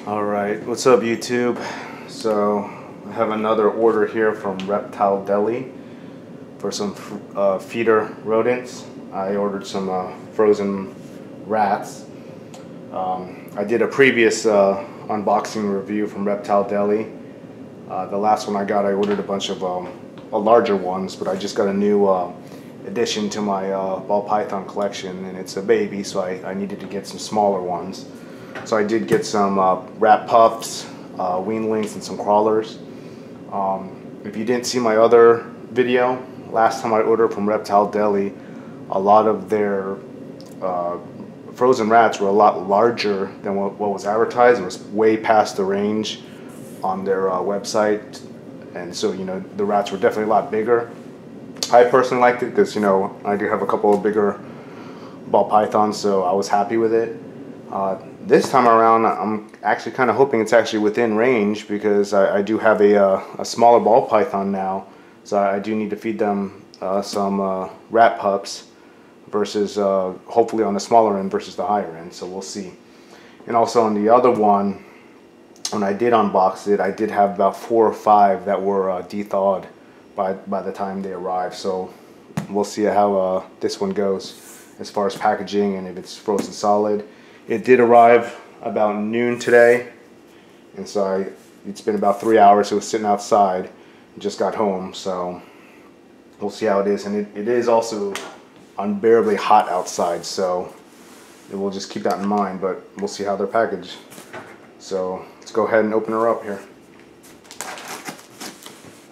Alright, what's up YouTube? So I have another order here from Reptile Deli for some feeder rodents. I ordered some frozen rats. I did a previous unboxing review from Reptile Deli. The last one I got, I ordered a bunch of larger ones, but I just got a new addition to my ball python collection, and it's a baby, so I needed to get some smaller ones. So I did get some rat pups, weanlings, and some crawlers. If you didn't see my other video, last time I ordered from Reptile Deli, a lot of their frozen rats were a lot larger than what was advertised. It was way past the range on their website, and so the rats were definitely a lot bigger. I personally liked it because I do have a couple of bigger ball pythons, so I was happy with it. This time around, I'm actually kind of hoping it's actually within range, because I do have a smaller ball python now, so I do need to feed them some rat pups versus hopefully on the smaller end versus the higher end, so we'll see. And also on the other one, when I did unbox it, I did have about 4 or 5 that were de-thawed by the time they arrived, so we'll see how this one goes as far as packaging and if it's frozen solid. It did arrive about noon today, and so it's been about 3 hours. It was sitting outside and just got home, so we'll see how it is. And it is also unbearably hot outside, so we'll just keep that in mind, but we'll see how they're packaged. So let's go ahead and open her up here.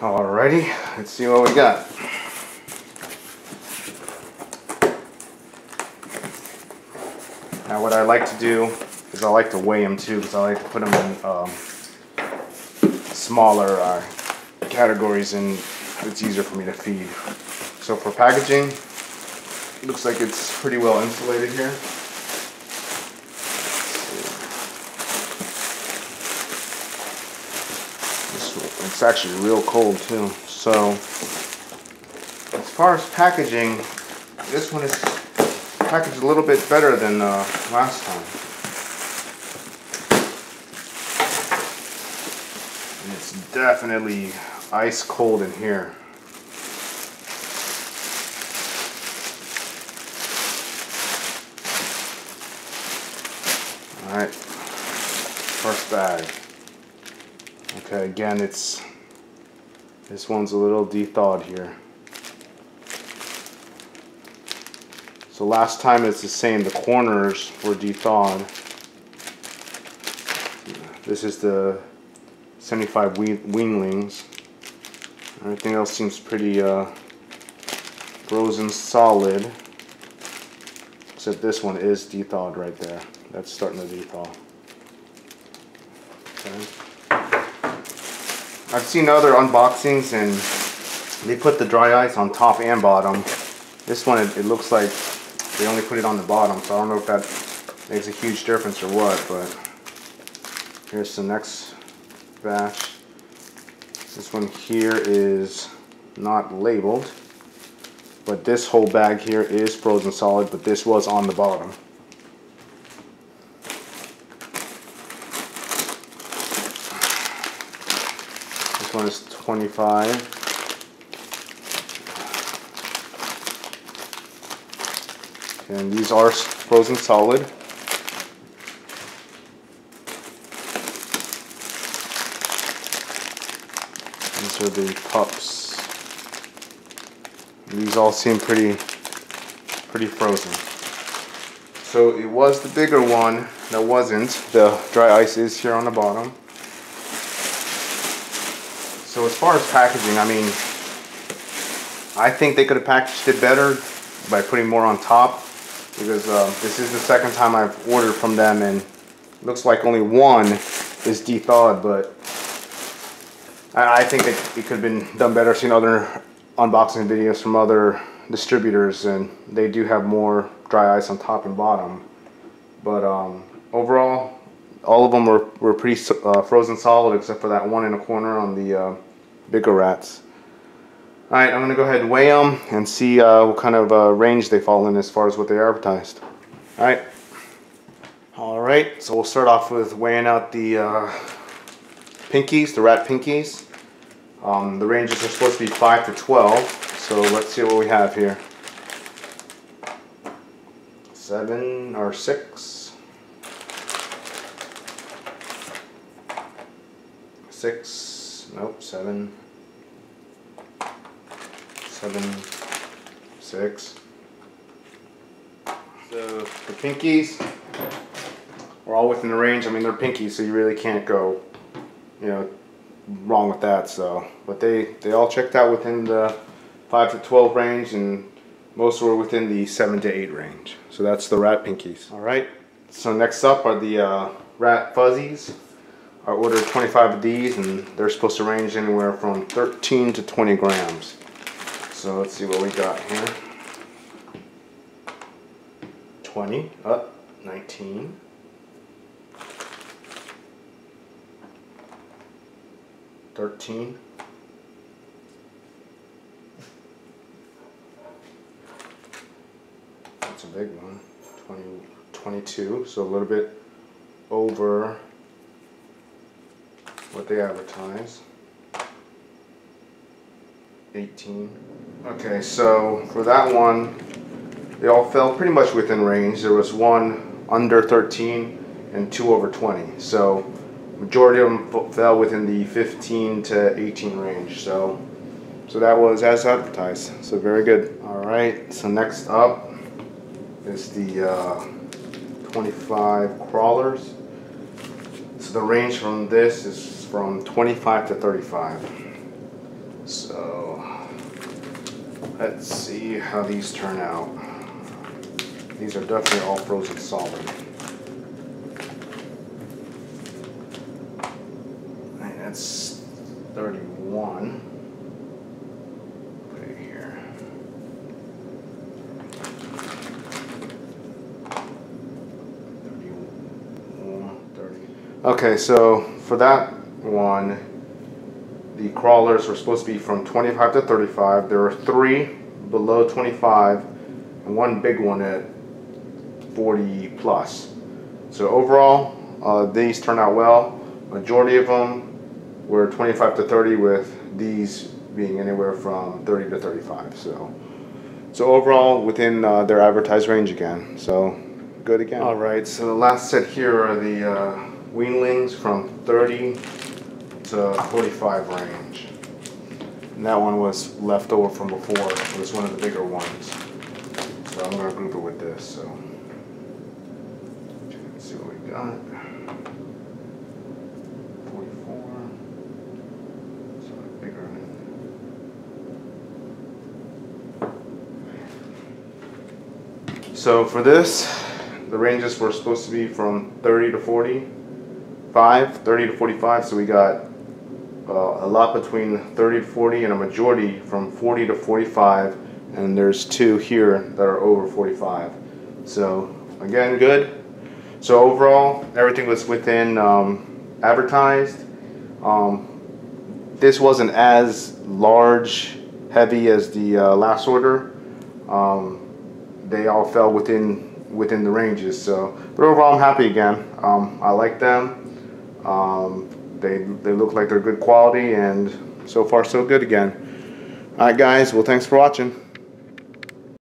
Alrighty, let's see what we got. Now what I like to do is I like to weigh them too, because I like to put them in smaller categories, and it's easier for me to feed. So for packaging, it looks like it's pretty well insulated here. It's actually real cold too. So as far as packaging, this one is packaged a little bit better than last time. And it's definitely ice cold in here. Alright, first bag. Okay, again, this one's a little de-thawed here. So last time it's the same, the corners were de-thawed. This is the 75 weanlings. Everything else seems pretty frozen solid, except this one is de-thawed right there. That's starting to de-thaw. Okay. I've seen other unboxings and they put the dry ice on top and bottom. This one, it looks like they only put it on the bottom, so I don't know if that makes a huge difference or what, but here's the next batch. This one here is not labeled, but this whole bag here is frozen solid, but this was on the bottom. This one is 25. And these are frozen solid. These are the pups. These all seem pretty frozen. So it was the bigger one that wasn't. The dry ice is here on the bottom. So as far as packaging, I mean, I think they could have packaged it better by putting more on top, because this is the second time I've ordered from them, and it looks like only one is de-thawed, but I think it could have been done better. I've seen other unboxing videos from other distributors, and they do have more dry ice on top and bottom, but overall all of them were pretty frozen solid, except for that one in the corner on the bigger rats. Alright, I'm going to go ahead and weigh them and see what kind of range they fall in as far as what they advertised. Alright. Alright. Alright, so we'll start off with weighing out the pinkies, the rat pinkies. The ranges are supposed to be 5 to 12, so let's see what we have here. 7 or 6. 6, nope, 7. 7, 6. So the pinkies are all within the range. I mean, they're pinkies, so you really can't go, you know, wrong with that. So, but they all checked out within the 5 to 12 range, and most were within the 7 to 8 range. So that's the rat pinkies. All right. So next up are the rat fuzzies. I ordered 25 of these, and they're supposed to range anywhere from 13 to 20 grams. So let's see what we got here. 20, 19, 13, 'That's a big one. 20, 22, so a little bit over what they advertise. 18. Okay, so for that one, they all fell pretty much within range. There was one under 13 and 2 over 20. So majority of them fell within the 15 to 18 range. So that was as advertised. So very good. All right. So next up is the 25 crawlers. So the range from this is from 25 to 35. So let's see how these turn out. These are definitely all frozen solid. And that's 31. Put it here. 31, 30. Okay, so for that one, the crawlers were supposed to be from 25 to 35. There were 3 below 25 and 1 big one at 40 plus. So overall, these turned out well. Majority of them were 25 to 30, with these being anywhere from 30 to 35. So overall, within their advertised range again. So good again. All right. So the last set here are the weanlings from 30 to 45 range. And that one was left over from before. It was one of the bigger ones. So I'm going to group it with this. So let's see what we got. 44. So bigger. So for this, the ranges were supposed to be from 30 to 45, 30 to 45. So we got a lot between 30 to 40 and a majority from 40 to 45, and there's 2 here that are over 45. So again, good. So overall, everything was within advertised. This wasn't as large, heavy as the last order. They all fell within the ranges. So, but overall, I'm happy again. I like them. They look like they're good quality, and so far so good again. Alright guys, well thanks for watching.